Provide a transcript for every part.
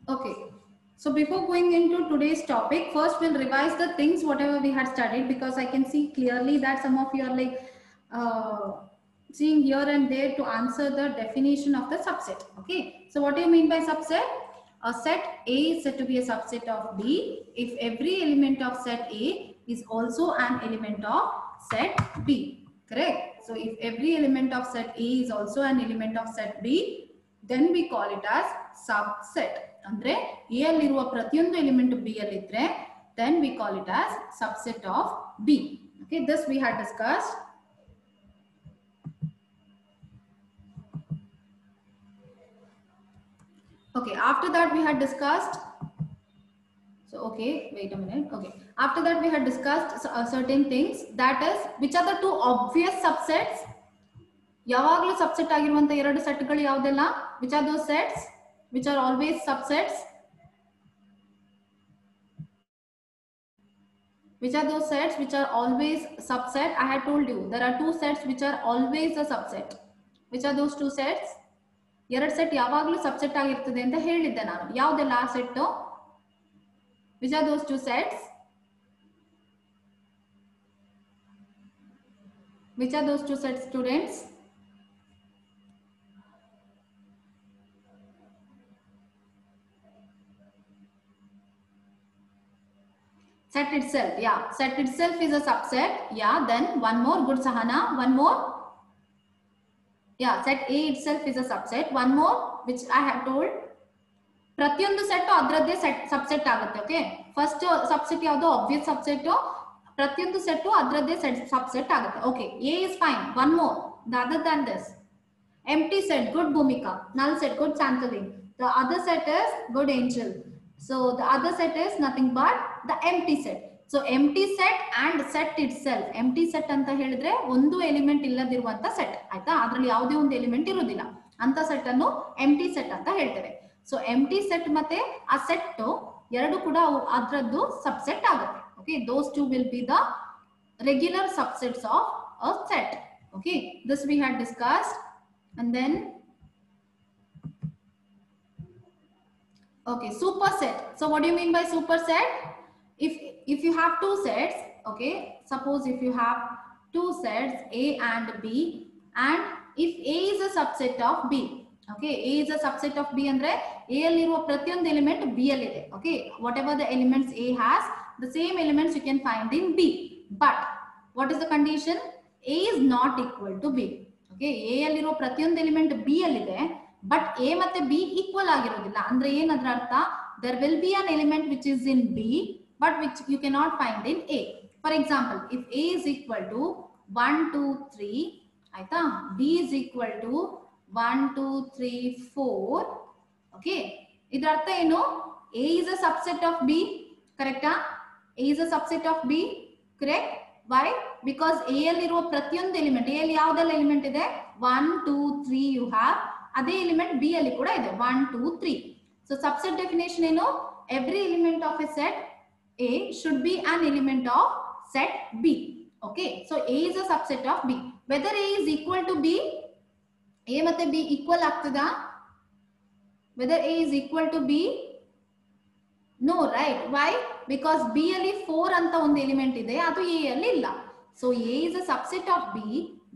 Okay. So before going into today's topic, first we'll revise the things whatever we had studied, because I can see clearly that some of you are like seeing here and there to answer the definition of the subset. Okay. So what do you mean by subset? A set A is said to be a subset of B if every element of set A is also an element of set B. Correct? So if every element of set A is also an element of set B, then we call it as subset. Andre A alliruva pratiyondu element B allitre, then we call it as subset of B. Okay, this we had discussed. Okay, after that we had discussed. So okay, wait a minute. Okay, after that we had discussed certain things, that is which are the two obvious subsets. ಯಾವಾಗಲೂ subset ಆಗಿರುವಂತ ಎರಡು ಸೆಟ್ಗಳು ಯಾವುದೆಲ್ಲ? Which are those sets which are always subsets? Which are those sets which are always subset? I had told you there are two sets which are always a subset. Which are those two sets? ಎರಡು set ಯಾವಾಗಲೂ subset ಆಗಿರ್ತದೆ ಅಂತ ಹೇಳಿದ್ದೆ ನಾನು. ಯಾವುದೆಲ್ಲ ಆ set? Which are those two sets? Which are those two sets, students? Set itself, yeah. Set itself is a subset. Yeah, then one more. Good, Sahana. One more. Yeah, set A itself is a subset. One more, which I have told. ಪ್ರತಿಯೊಂದು set ಅದರದ್ದೇ set subset ಆಗುತ್ತೆ. Okay, first subset ಯಾವುದು? Obvious subset. ಪ್ರತಿಯೊಂದು set ಅದರದ್ದೇ set subset ಆಗುತ್ತೆ. Okay, A is fine. One more, the other than this. Empty set, good Bhumika. Null set, good Chantaling. The other set is good Angel. So the other set is nothing but the empty set. So empty set and set itself. Empty set anta ಹೇಳಿದ್ರೆ ಒಂದು element ಇಲ್ಲದಿರುವಂತ set ಆಯ್ತಾ, ಅದರಲ್ಲಿ ಯಾವುದೇ ಒಂದು element ಇರುವುದಿಲ್ಲ ಅಂತ set ಅನ್ನು empty set ಅಂತ ಹೇಳ್ತೇವೆ. ಸೊ ಎಂಪ್ಟಿ ಸೆಟ್ ಮತ್ತೆ ಆ ಸೆಟ್ ಎರಡು ಕೂಡ ಅದರದ್ದು ಸಬ್ಸೆಟ್ ಆಗುತ್ತೆ. Okay, those two will be the regular subsets of a set. Okay, this we had discussed. And then okay, superset. So what do you mean by superset? If you have two sets, okay, suppose if you have two sets A and B, and if A is a subset of B, okay, A is a subset of B andre A alliruva pratiyondu element B allide. Okay, whatever the elements A has, the same elements you can find in B. But what is the condition? A is not equal to B. Okay, A alliruva pratiyondu element B allide, but A ಮತ್ತೆ B equal ಆಗಿರೋದಿಲ್ಲ. ಅಂದ್ರೆ ಏನದರ ಅರ್ಥ? There will be an element which is in B but which you cannot find in A. For example, if A is equal to 1 2 3 ಆಯ್ತಾ, B is equal to 1 2 3 4. Okay, ಇದರ ಅರ್ಥ ಏನು? A is a subset of B, correct? A is a subset of B, correct? Why? Because A alliರುವ ಪ್ರತಿಯೊಂದು element, A ಅಲ್ಲಿ ಯಾವುದೆಲ್ಲ element ಇದೆ? 1 2 3 you have, ಅದೇ element B ಅಲ್ಲಿ ಕೂಡ ಇದೆ 1 2 3. So subset definition ಏನು? Every element of a set A should be an element of set B. Okay, so A is a subset of B. Whether A is equal to B, A ಮತ್ತೆ B equal ಆಗ್ತದಾ? Whether A is equal to B? No, right? Why? Because B ಅಲ್ಲಿ 4 ಅಂತ ಒಂದು element ಇದೆ, ಅದು A ಅಲ್ಲಿ ಇಲ್ಲ. So A is a subset of B,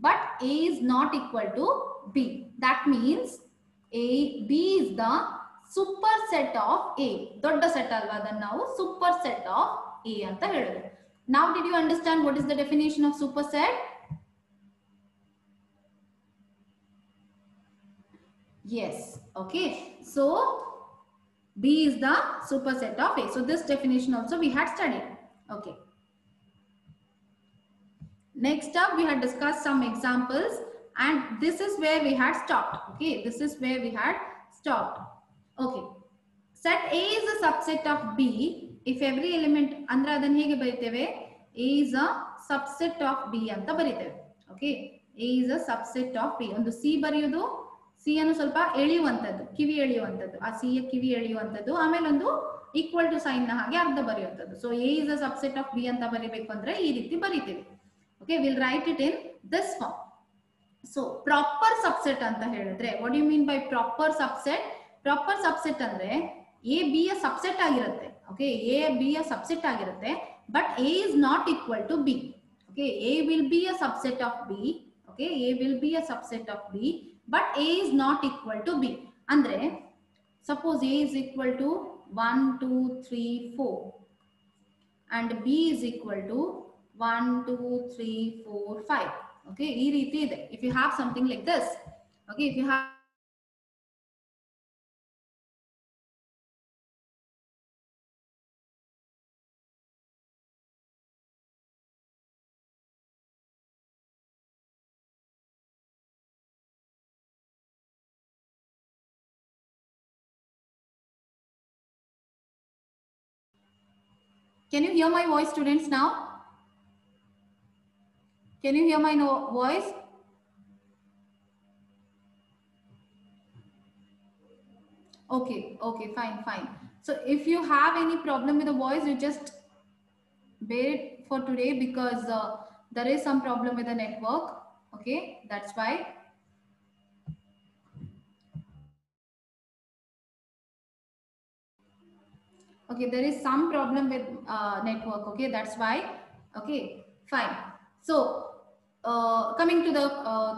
but A is not equal to B. That means B is the superset of A. ದೊಡ್ಡ set ಅಲ್ವಾ, ಅದನ್ನ ನಾವು superset of A ಅಂತ ಹೇಳಿದ್ರು. Now did you understand what is the definition of superset? Yes. Okay, so B is the superset of A. So this definition also we had studied. Okay. Next up we had discussed some examples, and this is where we had stopped. Okay, this is where we had stopped. Okay, set A is a subset of B if every element, ಅಂದ್ರೆ ಅದನ್ನ ಹೇಗೆ ಬರೀತೇವೆ? A is a subset of B ಅಂತ ಬರೀತೇವೆ. Okay, A is a subset of B. ಒಂದು C ಬರೆಯೋದು, C ಅನ್ನು ಸ್ವಲ್ಪ ಎಳೆಯುವಂತದ್ದು, ಕಿವಿ ಎಳೆಯುವಂತದ್ದು, ಆ C ಯ ಕಿವಿ ಎಳೆಯುವಂತದ್ದು, ಆಮೇಲೆ ಒಂದು ಈಕ್ವಲ್ ಟು ಸೈನ್ ನ ಹಾಗೆ ಅರ್ಧ ಬರೆಯುವಂತದ್ದು. So A is a subset of B ಅಂತ ಬರೀಬೇಕು ಅಂದ್ರೆ ಈ ರೀತಿ ಬರೀತೇವೆ. Okay, we'll write it in this form. So proper subset ಅಂತ ಹೇಳಿದ್ರೆ, what do you mean by proper subset? Proper subset ಅಂದ್ರೆ A B ಯ ಸಬ್ಸೆಟ್ ಆಗಿರುತ್ತೆ. ಓಕೆ, A B ಯ ಸಬ್ಸೆಟ್ ಆಗಿರುತ್ತೆ, but A is not equal to B. Okay, A will be a subset of B. Okay, A will be a subset of B, but A is not equal to B. Andre suppose A is equal to 1 2 3 4 and B is equal to 1 2 3 4 5. Okay, ee reeti ide. If you have something like this, okay, if you have Can you hear my voice, students, now? Can you hear my voice? Okay, okay, fine, fine. So if you have any problem with the voice, you just bear it for today, because there is some problem with the network. Okay, that's why. Okay, there is some problem with network. Okay, that's why. Okay, fine. So coming to the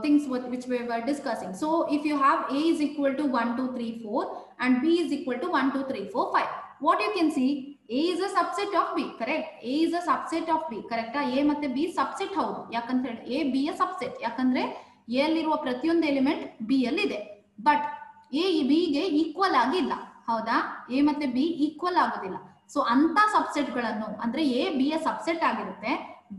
things which we were discussing. So if you have A is equal to 1 2 3 4 and B is equal to 1 2 3 4 5, what you can see, A is a subset of B, correct? A is a subset of B, correct? A ಮತ್ತೆ B subset ಹೌದು. ಯಾಕಂದ್ರೆ A B ಯ subset, ಯಾಕಂದ್ರೆ A ಅಲ್ಲಿರುವ ಪ್ರತಿಯೊಂದು element B ಅಲ್ಲಿ ಇದೆ, but A B ಗೆ ಈಕ್ವಲ್ ಆಗಿಲ್ಲ. ಹೌದಾ? A ಮತ್ತೆ B ಈಕ್ವಲ್ ಆಗೋದಿಲ್ಲ. ಸೊ ಅಂತ ಸಬ್ಸೆಟ್ ಗಳನ್ನು, ಅಂದ್ರೆ A B ಯ ಸಬ್ಸೆಟ್ ಆಗಿರುತ್ತೆ,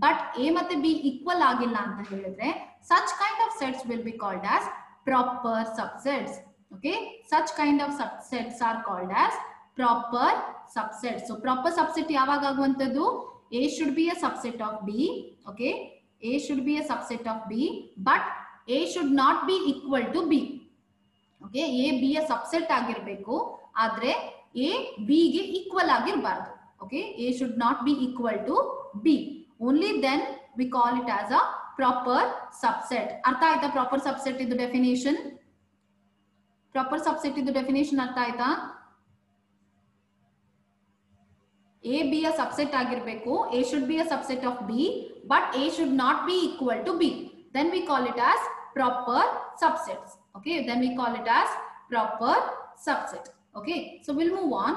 but A ಮತ್ತೆ B equal ಆಗಿಲ್ಲ ಅಂತ ಹೇಳಿದ್ರೆ, such kind of sets will be called as proper subsets. Okay, such kind of subsets are called as proper subsets. So proper subset ಯಾವಾಗ ಆಗುವಂತದ್ದು? A should be a subset of B. Okay, A should be a subset of B, but A should not be equal to B. Okay, A B ಯ subset ಆಗಿರಬೇಕು, ಆದ್ರೆ A B ಗೆ equal ಆಗಿರಬಾರದು. Okay, A should not be equal to B. Only then we call it as a proper subset. Artha aita proper subset idu definition? Proper subset idu definition artha aita? A B a subset agirbeku, A should be a subset of B, but A should not be equal to B. Then we call it as proper subsets. Okay, then we call it as proper subset. Okay, so we'll move on.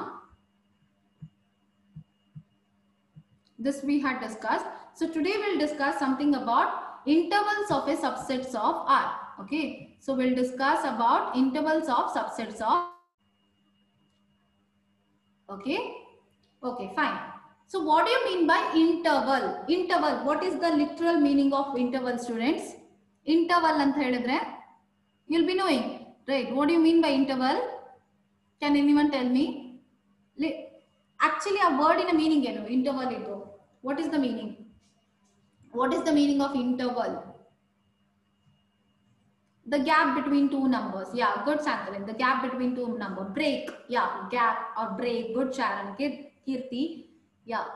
This we had discussed. So today we'll discuss something about intervals of a subsets of R. Okay, so we'll discuss about intervals of subsets of. Okay, okay, fine. So what do you mean by interval? Interval, what is the literal meaning of interval, students? Interval anta helidre you'll be knowing, right? What do you mean by interval? Can anyone tell me? Actually a word in a meaning eno interval idu. What is the meaning? What is the meaning of interval? The gap between two numbers. Yeah, good Sankaran. The gap between two numbers. Break. Yeah, gap or break. Good Sharon. Okay, Kirti. Yeah.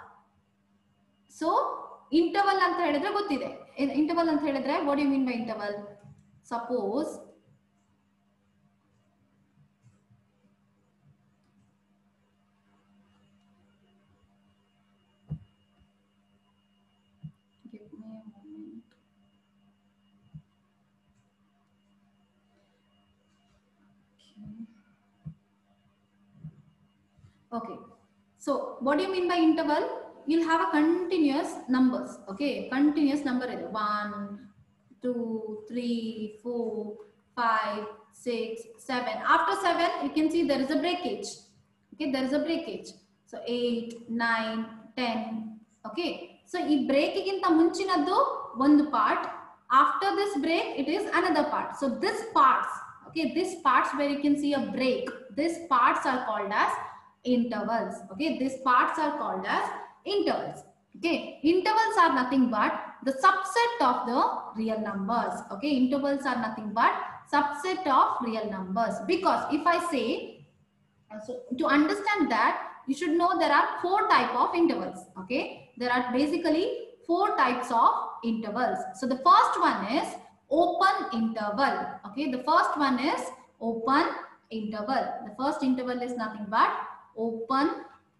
So interval anta helidre gottide. Interval anta helidre what do you mean by interval? Suppose okay, so what do you mean by interval? You'll have a continuous numbers. Okay, continuous number is 1 2 3 4 5 6 7. After 7 you can see there is a breakage. Okay, there is a breakage. So 8 9 10. Okay, so ee break ginta munchinaddu ಒಂದು part, after this break it is another part. So this parts, okay, this parts where you can see a break, these parts are called as intervals. Okay, these parts are called as intervals. Okay, intervals are nothing but the subset of the real numbers. Okay, intervals are nothing but subset of real numbers, because if I say, so to understand that you should know there are 4 types of intervals. Okay, there are basically 4 types of intervals. So the first one is open interval. Okay, the first one is open interval. The first interval is nothing but open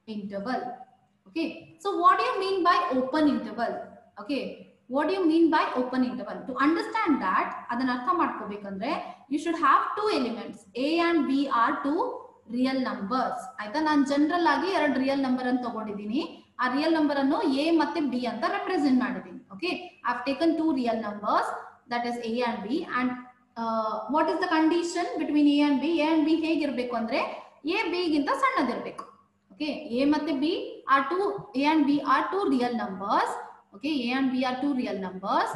interval. Okay, so what do you mean by open interval? Okay, what do you mean by open interval? To understand that, adanna artha madkobekandre you should have two elements. A and B are two real numbers. ಆಯ್ತಾ, ನಾನು general ಆಗಿ ಎರಡು real number ಅನ್ನು ತಗೊಂಡಿದ್ದೀನಿ. ಆ real number ಅನ್ನು A ಮತ್ತೆ B ಅಂತ ರೆಪ್ರೆಸೆಂಟ್ ಮಾಡಿದ್ದೀನಿ. Okay, I have taken two real numbers, that is A and B. and what is the condition between A and B? A and B ಹೇಗಿರಬೇಕು ಅಂದ್ರೆ A B ಗಿಂತ ಸಣ್ಣದಿರಬೇಕು. Okay, A ಮತ್ತೆ B are two, A and B are two real numbers. Okay, A and B are two real numbers.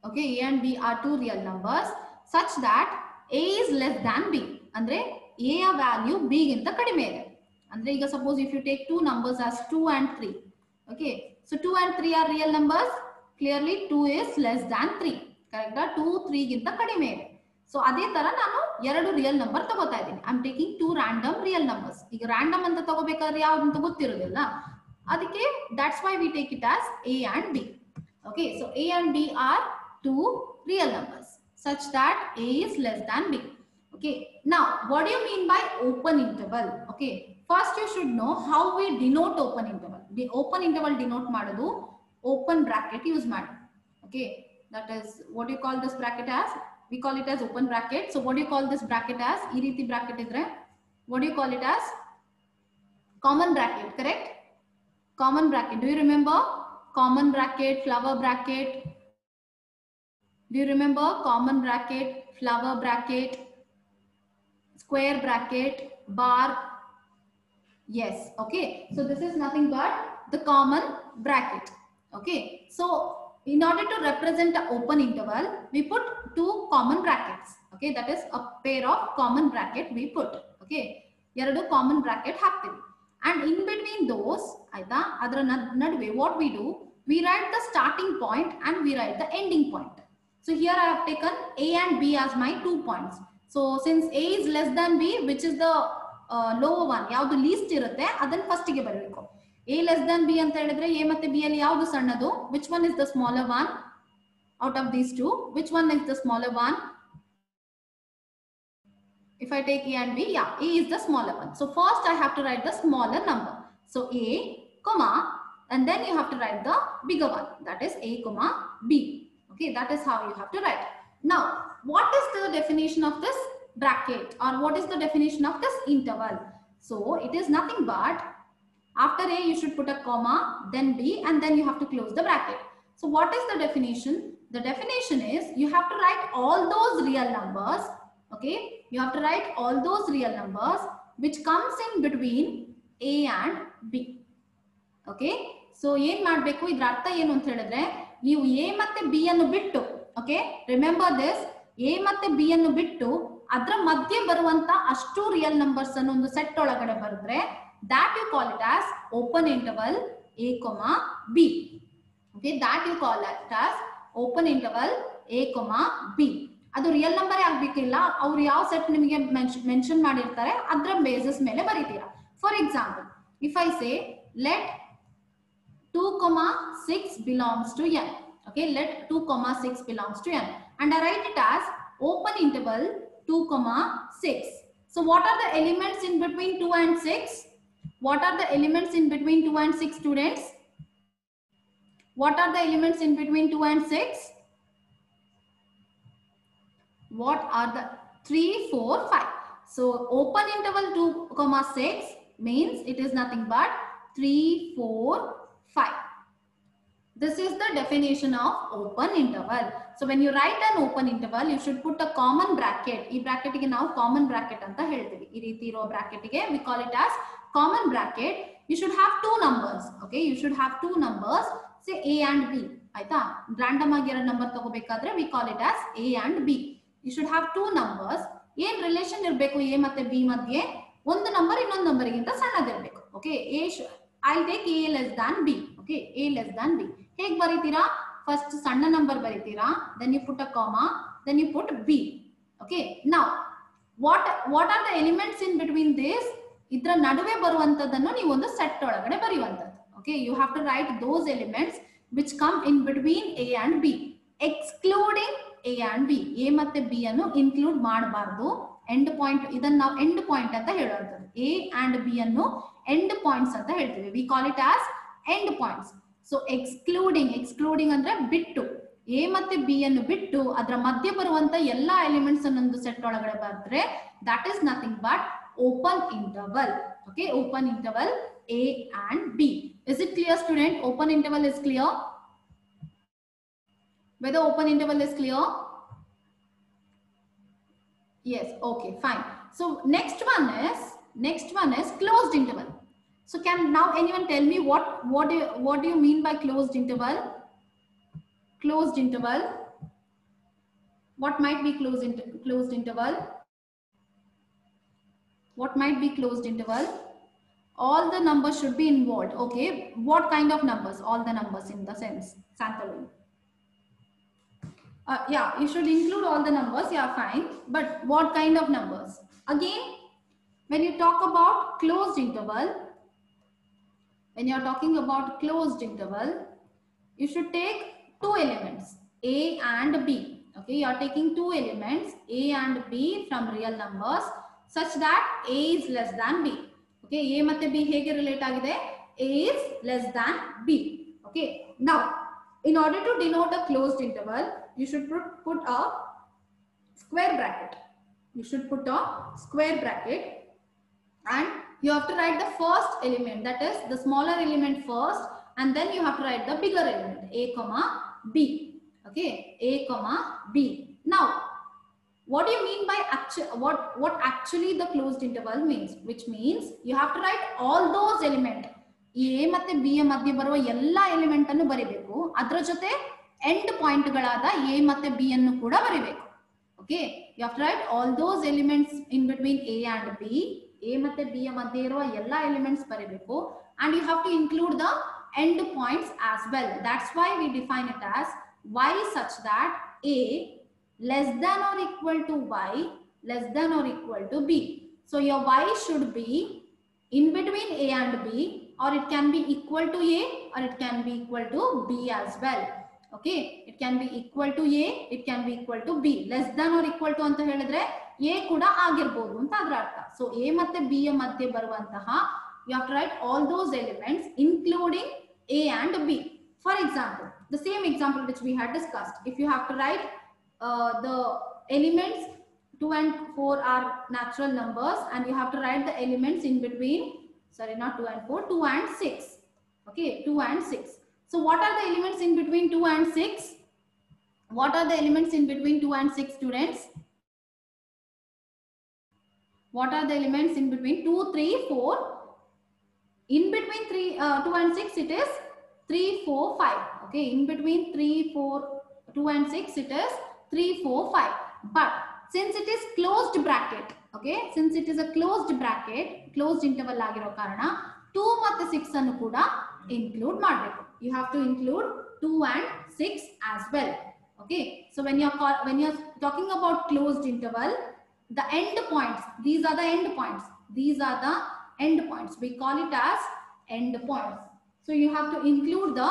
Okay, A and B are two real numbers such that A is less than B. ಅಂದ್ರೆ A ಯ value B ಗಿಂತ ಕಡಿಮೆ ಇದೆ. ಅಂದ್ರೆ ಈಗ suppose if you take two numbers as 2 and 3. Okay, so 2 and 3 are real numbers. Clearly 2 is less than 3. Correct? 2 3 ಗಿಂತ ಕಡಿಮೆ ಇದೆ. ಸೊ ಅದೇ ತರ ನಾನು ಎರಡು ರಿಯಲ್ ನಂಬರ್ ತಗೋತಾ ಇದ್ದೀನಿ. I am taking two random real numbers. ಈಗ ರ್ಯಾಂಡಮ್ ಅಂತ ತಗೋಬೇಕಾದ್ರೆ ಯಾವ್ದು ಅಂತ ಗೊತ್ತಿರೋದಿಲ್ಲ, ಅದಕ್ಕೆ that's why we take it as A and B. Okay, so A and B are two real numbers such that A is less than B. Okay, now what do you mean by open interval? Okay, first you should know how we denote open interval. The open interval denote ಮಾಡೋದು open bracket use ಮಾಡಿ. Okay, that is what you call this bracket as? We call it as open bracket. So what do you call this bracket as? ಈ ರೀತಿ bracket ಇದ್ರೆ what do you call it as? Common bracket, correct? Common bracket. Do you remember common bracket, flower bracket? Do you remember common bracket, flower bracket, square bracket, bar? Yes. Okay, so this is nothing but the common bracket. Okay, so in order to represent the open interval, we put two common brackets. Okay, that is a pair of common bracket we put. Okay, ಎರಡು common bracket ಹಾಕ್ತೀವಿ. And in between those, ಆಯ್ತಾ, ಅದರ ನಡುವೆ what we do, we write the starting point and we write the ending point. So here I have taken A and B as my 2 points. So since A is less than B, which is the lower one, ಯಾವುದು least ಇರುತ್ತೆ ಅದನ್ನ first ಗೆ ಬರಬೇಕು. A less than B ಅಂತ ಹೇಳಿದ್ರೆ A ಮತ್ತೆ B ಅಲ್ಲಿ ಯಾವುದು ಸಣ್ಣದು? Which one is the smaller one out of these two? Which one is the smaller one? If I take A and B, yeah, A is the smaller one. So first I have to write the smaller number. So A, comma, and then you have to write the bigger one. That is A, comma, B. Okay, that is how you have to write. Now, what is the definition of this bracket, or what is the definition of this interval? So it is nothing but after A you should put a comma, then B, and then you have to close the bracket. So what is the definition? The definition is you have to write all those real numbers. Okay, you have to write all those real numbers which comes in between A and B. Okay, so ಏನು ಮಾಡಬೇಕು, ಇದರ ಅರ್ಥ ಏನು ಅಂತ ಹೇಳಿದ್ರೆ ನೀವು A ಮತ್ತೆ B ಅನ್ನು ಬಿಟ್ಟು, ಓಕೆ, ರಿಮೆಂಬರ್ ದಿಸ್, A ಮತ್ತೆ B ಅನ್ನು ಬಿಟ್ಟು ಅದರ ಮಧ್ಯೆ ಬರುವಂತ ಅಷ್ಟು ರಿಯಲ್ ನಂಬರ್ಸ್ ಅನ್ನು ಒಂದು ಸೆಟ್ ಒಳಗಡೆ ಬರೆದ್ರೆ that you call it as open interval A, B. Okay, that you call it as open interval A, B. ಅದು ರಿಯಲ್ ನಂಬರ್ ಆಗಬೇಕಿಲ್ಲ, ಅವ್ರು ಯಾವ ಸೆಟ್ ನಿಮಗೆ ಮೆನ್ಷನ್ ಮಾಡಿರ್ತಾರೆ ಅದರ ಬೇಸಿಸ್ ಮೇಲೆ ಬರೀತೀರಾ. For example, if I say let 2, 6 belongs to n. Okay, let 2, 6 belongs to n, and I write it as open interval 2, 6. So what are the elements in between 2 and 6? What are the elements in between 2 and 6, students? What are the elements in between 2 and 6? What are the 3, 4, 5? So open interval 2, 6 means it is nothing but 3, 4, 5. This is the definition of open interval. So when you write an open interval, you should put a common bracket. ಈ bracket ಗೆ ನಾವು common bracket ಅಂತ ಹೇಳ್ತೀವಿ. ಈ ರೀತಿ ಇರೋ bracket ಗೆ we call it as common bracket. You should have two numbers. Okay, you should have two numbers, say A and B. ಆಯ್ತಾ, random ಆಗಿ ಎರಡು ನಂಬರ್ ತಗೋಬೇಕಾದ್ರೆ we call it as A and B. You should have two numbers. ಏನ್ relation ಇರಬೇಕು A ಮತ್ತೆ B ಮಧ್ಯೆ? ಒಂದು number ಇನ್ನೊಂದು ನಂಬರ್ ಗಿಂತ ಸಣ್ಣದಿರಬೇಕು. Okay, I'll take A less than B. Okay, A less than B. ಹೇಗೆ ಬರೀತೀರಾ? ಫಸ್ಟ್ ಸಣ್ಣ number ಬರೀತೀರಾ, then you put a comma, then you put B. Okay, now what are the elements in between this? ಇದರ ನಡುವೆ ಬರುವಂತದನ್ನು ನೀವು ಒಂದು set ಒಳಗಡೆ ಬರೆಯುವಂತದ್ದು. Okay, you have to write those elements which come in between A and B, excluding A and B. A ಮತ್ತೆ B ಅನ್ನು include ಮಾಡಬಾರದು. End point, ಇದನ್ನ ನಾವು ಎಂಡ್ ಪಾಯಿಂಟ್ ಅಂತ ಹೇಳುವಂಥದ್ದು. A and B ಅನ್ನು ಎಂಡ್ ಪಾಯಿಂಟ್ಸ್ ಅಂತ ಹೇಳ್ತೀವಿ. We call it as end points. So excluding ಅಂದ್ರೆ ಬಿಟ್ಟು, A ಮತ್ತೆ B ಅನ್ನು ಬಿಟ್ಟು ಅದರ ಮಧ್ಯೆ ಬರುವಂತ ಎಲ್ಲಾ ಎಲಿಮೆಂಟ್ಸ್ ಅನ್ನೊಂದು ಸೆಟ್ ಒಳಗಡೆ ಬಂದ್ರೆ that is nothing but open interval. Okay, open interval A and B. Is it clear, student? Open interval is clear? Whether open interval is clear? Yes. Okay, fine. So next one is closed interval. So can now anyone tell me what do you mean by closed interval? Closed interval. What might be closed interval? What might be closed interval? All the numbers should be involved. Okay. What kind of numbers? All the numbers in the sense. Santanu. Yeah, you should include all the numbers. Yeah, fine. But what kind of numbers? Again, when you talk about closed interval, when you are talking about closed interval, you should take two elements, A and B. Okay, you are taking two elements, A and B, from real numbers such that A is less than B. Okay, A ಮತ್ತೆ B ಹೇಗೆ relate ಆಗಿದೆ? A is less than B. Okay, now in order to denote a closed interval, you should put a square bracket. You should put a square bracket and you have to write the first element, that is the smaller element first, and then you have to write the bigger element, A comma B. Okay, A comma B. Now, what do you mean by what actually the closed interval means? Which means you have to write all those elements. A ಮತ್ತೆ B ಮಧ್ಯೆ ಬರುವ ಎಲ್ಲಾ element ಅನ್ನು ಬರಿಬೇಕು. ಅದರ ಜೊತೆ end point ಗಳಾದ A ಮತ್ತೆ B ಅನ್ನು ಕೂಡ ಬರಿಬೇಕು. Okay, you have to write all those elements in between A and B. A ಮತ್ತೆ B ಮಧ್ಯೆ ಇರುವ ಎಲ್ಲಾ ಎಲಿಮೆಂಟ್ಸ್ ಬರಿಬೇಕು. And you have to include the end points as well. That's why we define it as y such that A less than or equal to y less than or equal to B. So your y should be in between A and B, or it can be equal to A or it can be equal to B as well. Okay, it can be equal to A, it can be equal to B. Less than or equal to ಅಂತ ಹೇಳಿದ್ರೆ A ಕೂಡ ಆಗಿರಬಹುದು ಅಂತ ಅದರ ಅರ್ಥ. So A ಮತ್ತೆ B ಯ ಮಧ್ಯೆ ಬರುವಂತಹ you have to write all those elements including A and B. For example, the same example which we had discussed, if you have to write the elements 2 and 4 are natural numbers and you have to write the elements in between, sorry, not 2 and 4, 2 and 6. Okay, 2 and 6. So what are the elements in between 2 and 6? What are the elements in between 2 and 6, students? What are the elements in between 2, 3, 4? In between 2 and 6 it is 3, 4, 5. Okay, in between 3, 4, 2 and 6 it is 3, 4, 5. But since it is closed bracket, okay, since it is a closed bracket, closed interval ಆಗಿರೋ ಕಾರಣ 2 ಮತ್ತು 6 ಅನ್ನು ಕೂಡ include ಮಾಡಬೇಕು. You have to include 2 and 6 as well. Okay, so when you're talking about closed interval, the end points, these are the end points. These are the end points. We call it as end points. So you have to include the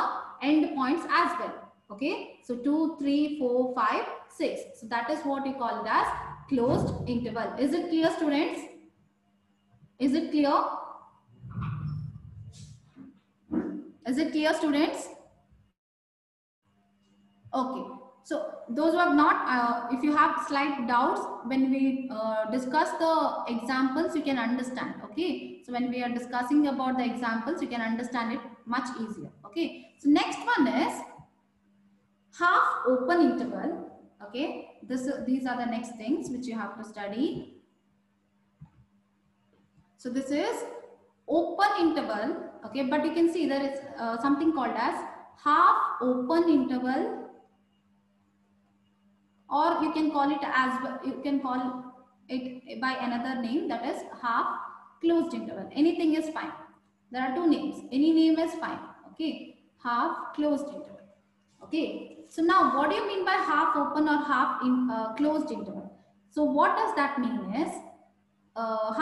end points as well. Okay, so 2, 3, 4, 5, 6. So that is what we call it as closed interval. Is it clear, students? Is it clear? Is it clear, students? Okay. So those who have not, if you have slight doubts, when we discuss the examples, you can understand. Okay. So when we are discussing about the examples, you can understand it much easier. Okay. So next one is half open interval. Okay. These are the next things which you have to study. So this is open interval. Okay. But you can see there is something called as half open interval, or you can call it as, you can call it by another name, that is half closed interval. Anything is fine. There are two names. Any name is fine. Okay, half closed interval. Okay, so now what do you mean by half open or half closed interval? So what does that mean is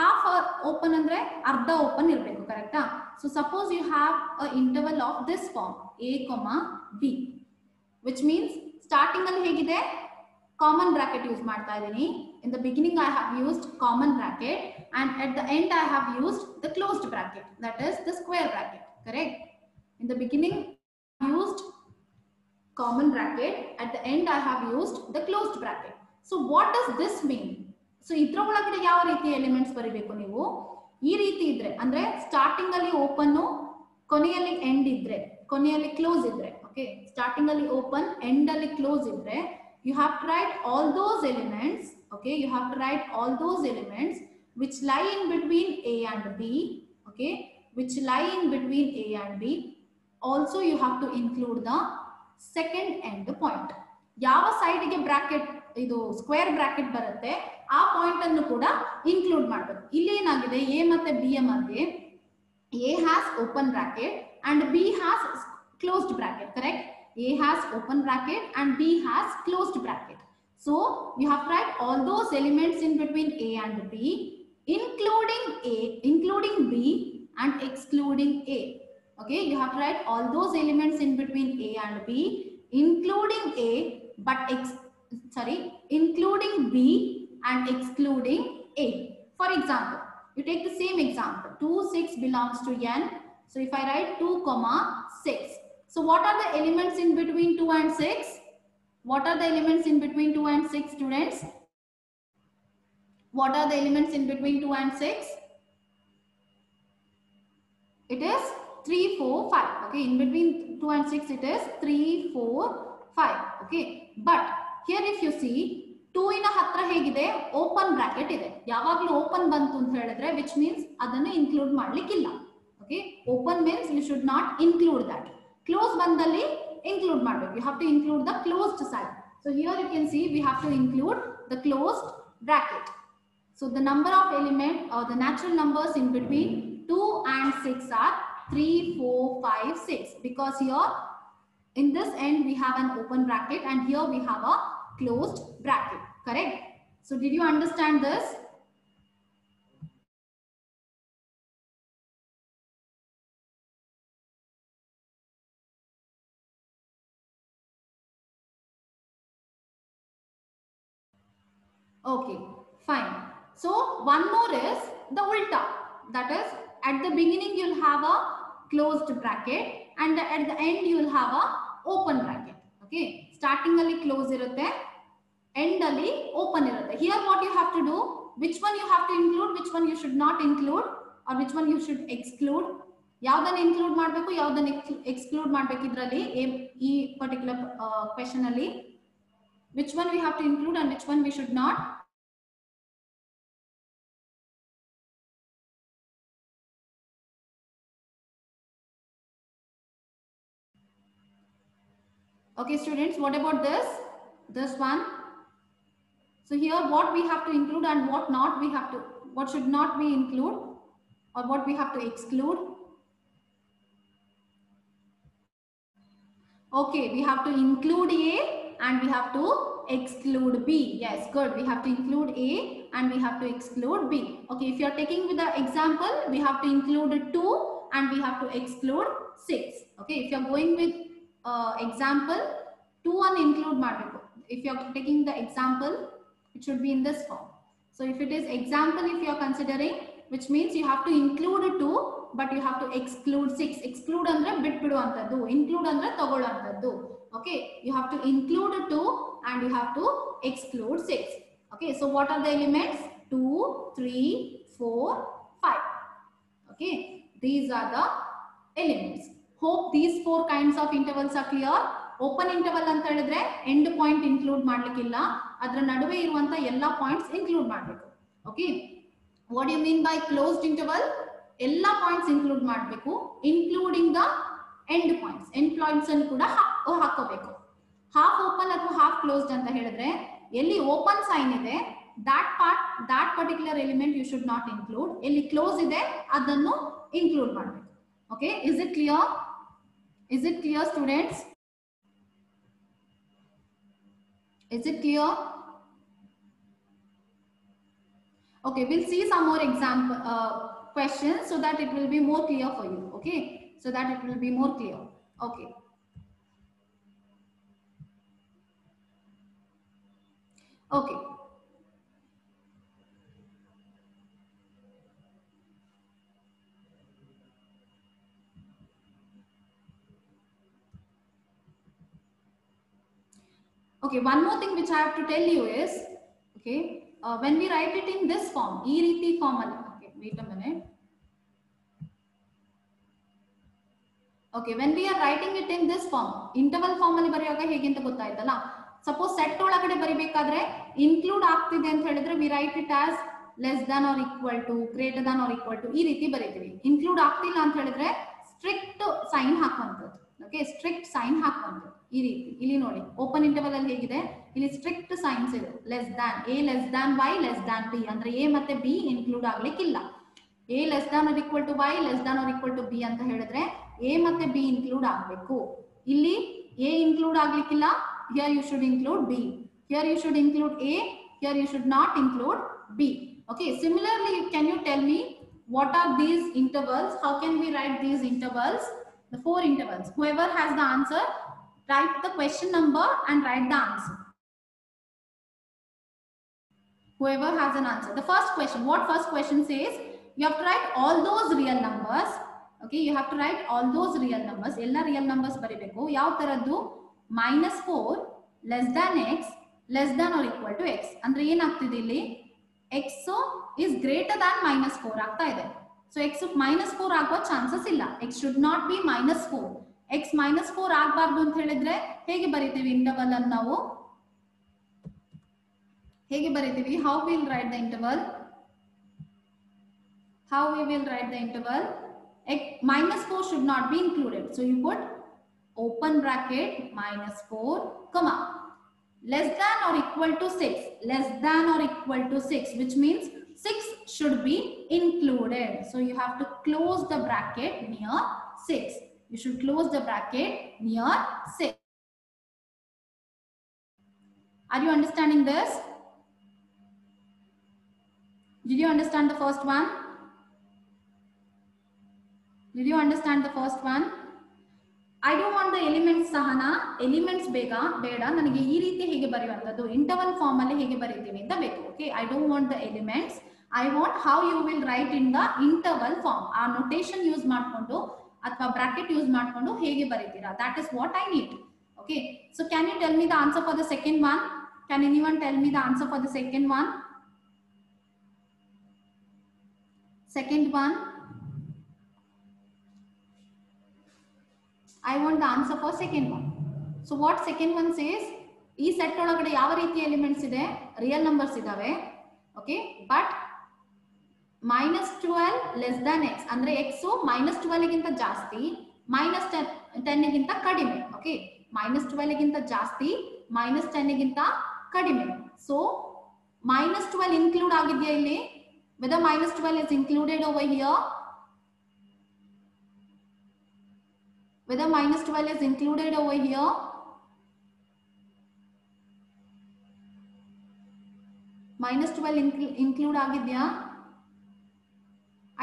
half open andre arda open irbeku, correct? So suppose you have a interval of this form, A comma B, which means starting alli hegide common bracket use ಮಾಡ್ತಾ ಇದೀನಿ. In the beginning I have used common bracket and at the end I have used the closed bracket, that is the square bracket, correct? In the beginning I used common bracket, at the end I have used the closed bracket. So what does this mean? So ಇದರ ಒಳಗಡೆ ಯಾವ ರೀತಿ elements ಬರಿಬೇಕು ನೀವು? ಈ ರೀತಿ ಇದ್ರೆ ಅಂದ್ರೆ ಸ್ಟಾರ್ಟಿಂಗ್ ಅಲ್ಲಿ ಓಪನ್, ಕೊನೆಯಲ್ಲಿ ಎಂಡ್ ಇದ್ರೆ, ಕೊನೆಯಲ್ಲಿ ಕ್ಲೋಸ್ ಇದ್ರೆ, ಓಕೆ, ಸ್ಟಾರ್ಟಿಂಗ್ ಅಲ್ಲಿ ಓಪನ್, ಎಂಡ್ ಅಲ್ಲಿ ಕ್ಲೋಸ್ ಇದ್ರೆ, you have to write all those elements, okay, you have to write all those elements which lie in between A and B, okay, which lie in between A and B. Also you have to include the second end point. ಯಾವ side ಗೆ bracket ಇದು square bracket ಬರುತ್ತೆ ಆ point ಅನ್ನು ಕೂಡ include ಮಾಡಬೇಕು. ಇಲ್ಲಿ ಏನಾಗಿದೆ, ಎ ಮತ್ತೆ ಬಿ ಯ ಮಧ್ಯೆ A has open bracket and B has closed bracket, correct? A has open bracket and B has closed bracket. So you have to write all those elements in between A and B, including B and excluding A. Okay, you have to write all those elements in between A and B, including A, including B and excluding A. For example, you take the same example. 2, 6 belongs to N. So if I write 2, 6. So what are the elements in between 2 and 6? What are the elements in between 2 and 6, students? What are the elements in between 2 and 6? It is 3, 4, 5. Okay, in between 2 and 6 it is 3, 4, 5. Okay, but here if you see 2 ನ ಹತ್ರ ಹೇಗಿದೆ, open bracket ಇದೆ. ಯಾವಾಗಲೂ open ಬಂತು ಅಂತ ಹೇಳಿದ್ರೆ which means ಅದನ್ನು include ಮಾಡ್ಲಿಕ್ಕಿಲ್ಲ. Okay, open means you should not include that. Close ಬಂದಲ್ಲಿ include ಮಾಡಬೇಕು. You have to include the closed side. So here you can see we have to include the closed bracket. So the number of element or the natural numbers in between 2 and 6 are 3, 4, 5, 6, because here in this end we have an open bracket and here we have a closed bracket, correct? So did you understand this? Okay, fine. So one more is the ulta, that is at the beginning you'll have a closed bracket and at the end you'll have a open bracket. Okay, starting alli close irutte, end alli open irutte. Here what you have to do, which one you have to include, which one you should not include, or which one you should exclude. ಯಾವ್ದನ್ನ include ಮಾಡಬೇಕು, ಯಾವ್ದನ್ನ exclude ಮಾಡಬೇಕು ಇದರಲ್ಲಿ ಈ particular question ಅಲ್ಲಿ, which one we have to include and which one we should not. Okay, students, what about this one? So here what we have to include and what should not we include, or what we have to exclude. Okay, we have to include A and we have to exclude B. Yes, good. We have to include A and we have to exclude B. Okay, if you are taking with the example, we have to include 2 and we have to exclude 6. Okay, if you are going with example, 2 and include ಮಾಡಬೇಕು. If you are taking the example, it should be in this form. So if it is example, if you are considering, which means you have to include 2 but you have to exclude 6. Exclude andre bitbidu antaddu, include andre tagollo antaddu. Okay, you have to include 2 and you have to exclude 6. Okay, so what are the elements? 2, 3, 4, 5. Okay, these are the elements. Hope these 4 kinds of intervals are clear. Open interval ಅಂತ ಹೇಳಿದ್ರೆ end point include ಮಾಡ್ಲಿಕ್ಕಿಲ್ಲ, ಅದರ ನಡುವೆ ಇರುವಂತ ಎಲ್ಲಾ points include ಮಾಡಬೇಕು. Okay, what do you mean by closed interval? ಎಲ್ಲಾ points include ಮಾಡಬೇಕು, including the end points. End points ಅನ್ನು ಕೂಡ ಹಾಕೋಬೇಕು. half open ಅಥವಾ half closed ಅಂತ ಹೇಳಿದ್ರೆ ಎಲ್ಲಿ open sign ಇದೆ that particular element you should not include. ಎಲ್ಲಿ close ಇದೆ ಅದನ್ನು include ಮಾಡಬೇಕು. Okay, is it clear? Is it clear, students? Is it clear? Okay, we'll see some more example questions so that it will be more clear for you. Okay, so that it will be more clear. Okay. Okay. Okay, one more thing which I have to tell you is, okay, when we write it in this form, ee reeti form alli. Okay, wait a minute. Okay, when we are writing it in this form, interval form ಅಲ್ಲಿ ಬರೆಯುವಾಗ ಹೇಗೆ ಅಂತ ಗೊತ್ತಾಯ್ತಲ್ಲ. Suppose set ಒಳಗಡೆ ಬರಿಬೇಕಾದ್ರೆ include ಆಗ್ತಿದೆ ಅಂತ ಹೇಳಿದ್ರೆ we write it as less than or equal to, greater than or equal to ಈ ರೀತಿ ಬರೀತೀವಿ. ಇನ್ಕ್ಲೂಡ್ ಆಗ್ತಿಲ್ಲ ಅಂತ ಹೇಳಿದ್ರೆ ಸ್ಟ್ರಿಕ್ಟ್ ಸೈನ್ ಹಾಕುವಂಥದ್ದು. ಓಕೆ, ಸ್ಟ್ರಿಕ್ಟ್ ಸೈನ್ ಹಾಕುವಂಥದ್ದು ಈ ರೀತಿ. ಇಲ್ಲಿ ನೋಡಿ ಓಪನ್ ಇಂಟರ್ವಲ್ ಅಲ್ಲಿ ಹೇಗಿದೆ, ಇಲ್ಲಿ ಸ್ಟ್ರಿಕ್ಟ್ ಸೈನ್ಸ್ ಇದೆ. Less than A, less than Y, less than B ಅಂದ್ರೆ ಎ ಮತ್ತೆ ಬಿ ಇನ್ಕ್ಲೂಡ್ ಆಗ್ಲಿಕ್ಕಿಲ್ಲ. A less than or equal to Y, less than or equal to B ಅಂತ ಹೇಳಿದ್ರೆ ಎ ಮತ್ತೆ ಬಿ ಇನ್ಕ್ಲೂಡ್ ಆಗಬೇಕು. ಇಲ್ಲಿ ಎ ಇನ್ಕ್ಲೂಡ್ ಆಗ್ಲಿಕ್ಕಿಲ್ಲ. Here you should include B. Here you should include A. Here you should not include B. Okay. Similarly, can you tell me what are these intervals? How can we write these intervals? The 4 intervals. Whoever has the answer, write the question number and write the answer. Whoever has an answer. The first question. What first question says? You have to write all those real numbers. Okay. You have to write all those real numbers. Ella real numbers baribeku. Yav taraddu? -4 less than x less than or equal to x ಅಂದ್ರೆ ಏನಾಗ್ತಿದೆ ಇಲ್ಲಿ x is greater than -4 ಆಗ್ತಾ ಇದೆ. So x -4 ಆಗೋ chances ಇಲ್ಲ. x should not be -4. x -4 ಆಗಬಾರ್ದು ಅಂತ ಹೇಳಿದ್ರೆ ಹೇಗೆ ಬರೀತೀವಿ ಇಂಟರ್ವಲ್ ಅನ್ನು ನಾವು? ಹೇಗೆ ಬರೀತೀವಿ? how we will write the interval? How we will write the interval? x -4 should not be included. So you put open bracket -4 comma less than or equal to 6, less than or equal to 6, which means 6 should be included. So you have to close the bracket near 6. You should close the bracket near 6. Are you understanding this? Did you understand the first one? Did you understand the first one? I don't want the elements Sahana. Elements bega beda ನನಗೆ ಈ ರೀತಿ ಹೇಗೆ ಬರೆಯುವಂತದ್ದು interval form ಅಲ್ಲಿ ಹೇಗೆ ಬರೀತೀವಿ ಅಂತ ಬೇಕು. Okay, I don't want the elements. I want how you will write in the interval form. ಆ notation use ಮಾಡ್ಕೊಂಡು ಅಥವಾ ಬ್ರಾಕೆಟ್ ಯೂಸ್ ಮಾಡ್ಕೊಂಡು ಹೇಗೆ ಬರೀತೀರಾ, that is what I need. Okay, so can you tell me the answer for the second one? Can anyone tell me the answer for the second one? Second one, I want the answer for second one. So what second one says? ಈ set ಒಳಗಡೆ ಯಾವ ರೀತಿ elements ಇದೆ? Real numbers ಇದಾವೆ. Okay, but -12 less than x ಅಂದ್ರೆ x -12 ಗಿಂತ ಜಾಸ್ತಿ, -10 ಗಿಂತ ಕಡಿಮೆ. ಓಕೆ, -12 ಗಿಂತ ಜಾಸ್ತಿ, -10 ಗಿಂತ ಕಡಿಮೆ. ಸೊ -12 ಇನ್ಕ್ಲೂಡ್ ಆಗಿದೆಯಾ ಇಲ್ಲಿ? whether -12 is included over here, whether -12 is included over here, -12 include agidya?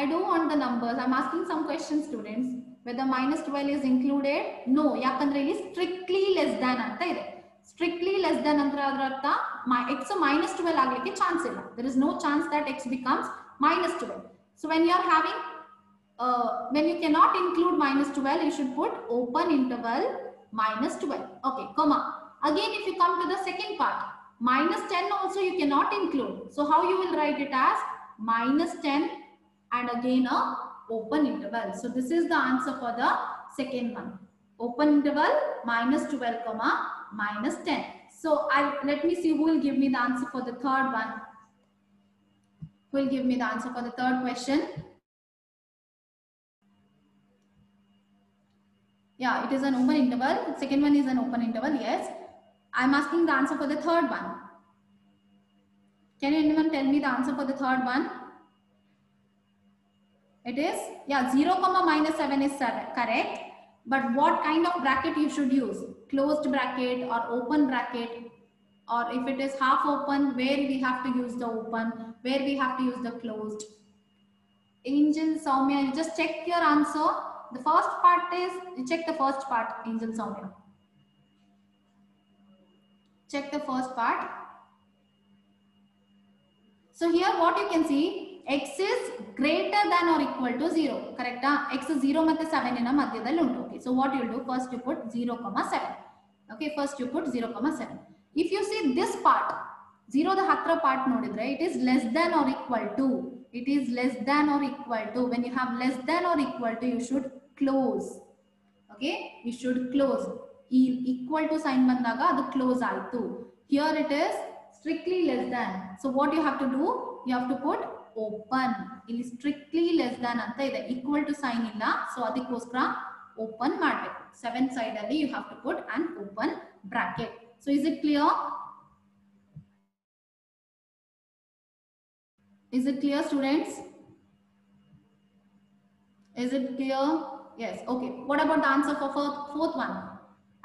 I don't want the numbers. I'm asking some questions, students. Whether -12 is included? No, yakandre illi strictly less than anta ide. Strictly less than ಅಂದ್ರೆ ಅದರ ಅರ್ಥ x -12 ಆಗಲಿಕ್ಕೆ chance ಇಲ್ಲ. There is no chance that x becomes -12. So when you are having when you cannot include -12, you should put open interval -12. Okay, comma. Again, if you come to the second part, -10 also you cannot include. So how you will write it as -10 and again a open interval. So this is the answer for the second one. Open interval -12 comma -10. So let me see who will give me the answer for the third one. Who will give me the answer for the third question? Yeah, it is an open interval. Second one is an open interval. Yes. I'm asking the answer for the third one. Can anyone tell me the answer for the third one? It is, yeah, 0 comma -7 is correct. But what kind of bracket you should use? Closed bracket or open bracket? Or if it is half open, where we have to use the open, where we have to use the closed? Angel Soumya, you just check your answer. The first part is, you check the first part, Angel Soumya. Check the first part. So here what you can see, x is greater than or equal to 0. Correct? X is 0 matte 7 ina madhyadalli untu. Okay. So what you will do, first you put 0, 7. Okay. First you put 0, 7. If you see this part, 0 the hatra part nodidre, it is less than or equal to. It is less than or equal to. When you have less than or equal to, you should close. Okay. You should close. Equal to sign bandaga adu close aitu. Here it is strictly less than. So what you have to do? You have to put open. It is strictly less than anta ide. Equal to sign illa. So adikoskara open ಮಾಡಬೇಕು. 7 side alli you have to put an open bracket. So is it clear? Is it clear, students? Is it clear? Yes. Okay. What about the answer for fourth one?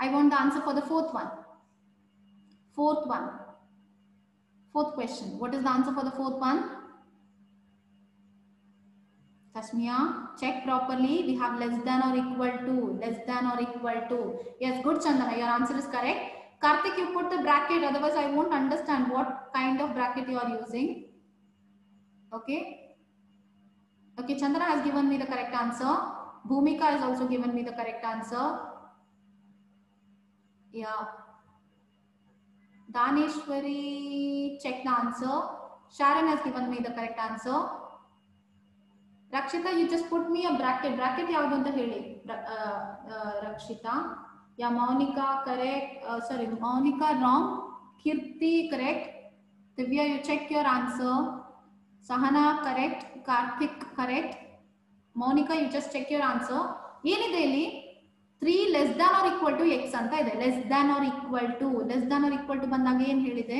I want the answer for the fourth one. Fourth one. Fourth question. What is the answer for the fourth one? Tasmia, check properly. We have less than or equal to. Less than or equal to. Yes, good Chandana. Your answer is correct. Karthik, you put the bracket. Otherwise, I won't understand what kind of bracket you are using. Okay. Okay, Chandana has given me the correct answer. Bhumika has also given me the correct answer. Yeah. Daneshwari, check the answer. Sharon has given me the correct answer. Rakshita, you just put me a bracket. Bracket yavadu anta heli. Rakshita. Yeah, Monica correct. Sorry, Monica wrong. Kirti correct. Divya, you check your answer. Sahana correct. Karthik correct. Monica, you just check your answer. Yenide illi 3 less than or equal to x anta ide. Less than or equal to. Less than or equal to bandaga yen helide?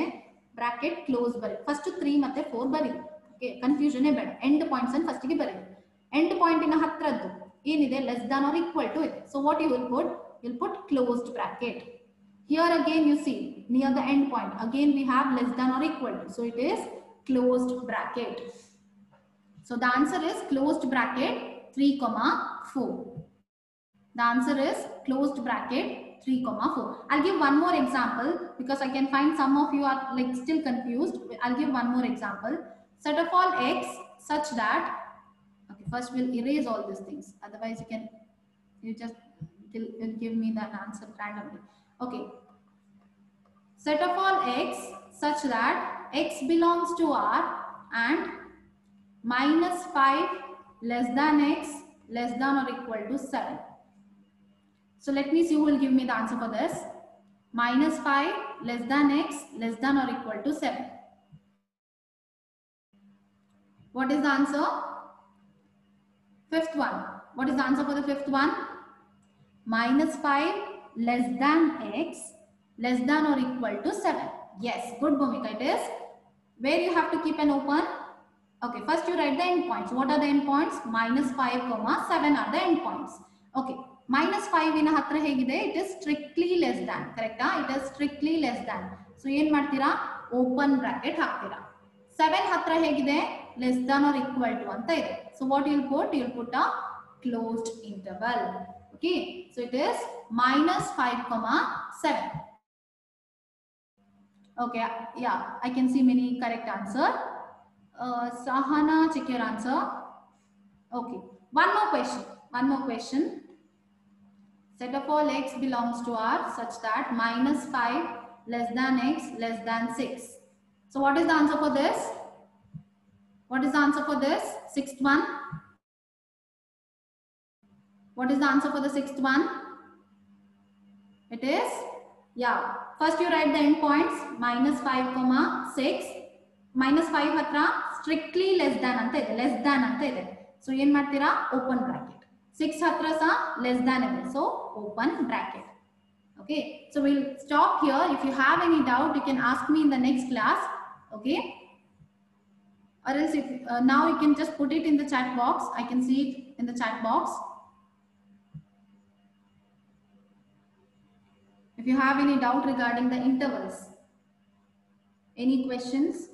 Bracket close bari. First 3 matte 4 bari. Okay, confusion e beda. End points and first ಗೆ ಬರಿ. End point ina ಹತ್ರದ್ದು ಏನಿದೆ less than or equal to ಇದೆ. So what you will put? You'll put closed bracket. Here again you see near the end point. Again we have less than or equal to. So it is closed bracket. So the answer is closed bracket 3, 4. The answer is closed bracket 3, 4. I'll give one more example because I can find some of you are like still confused. I'll give one more example. Set of all x such that, okay, first we'll erase all these things. Otherwise you just will give me the answer randomly. Okay. Set of all x such that x belongs to R and minus 5 less than x less than or equal to 7. So let me see who will give me the answer for this. Minus 5 less than x less than or equal to 7. What is the answer? Fifth one. What is the answer for the fifth one? Minus 5 less than x less than or equal to 7. Yes, good Bhumika, it is. Where you have to keep an open? Okay, first you write the endpoints. What are the endpoints? Minus 5, 7 are the endpoints. Okay, minus 5 in hatra hegide, it is strictly less than. Correct? It is strictly less than. So yen martira? Open bracket haktira. 7 hatra hegide? Less than or equal to anta ide. So what you'll put? You'll put a closed interval. Okay, so it is minus 5, 7. Okay, yeah, I can see many correct answer. Sahana, check your answer. Okay, one more question. One more question. Set of all x belongs to R such that minus 5 less than x less than 6. So what is the answer for this? What is the answer for this? Sixth one. What is the answer for the sixth one? It is, yeah. First you write the endpoints. Minus 5, 6. Minus 5 hatra strictly less than anta ide. Less than anta ide. So yen martira? Open bracket. 6 hatra sa less than ide. So open bracket. Okay. So we'll stop here. If you have any doubt, you can ask me in the next class. Okay. Or else if now you can just put it in the chat box. I can see it in the chat box. If you have any doubt regarding the intervals, any questions?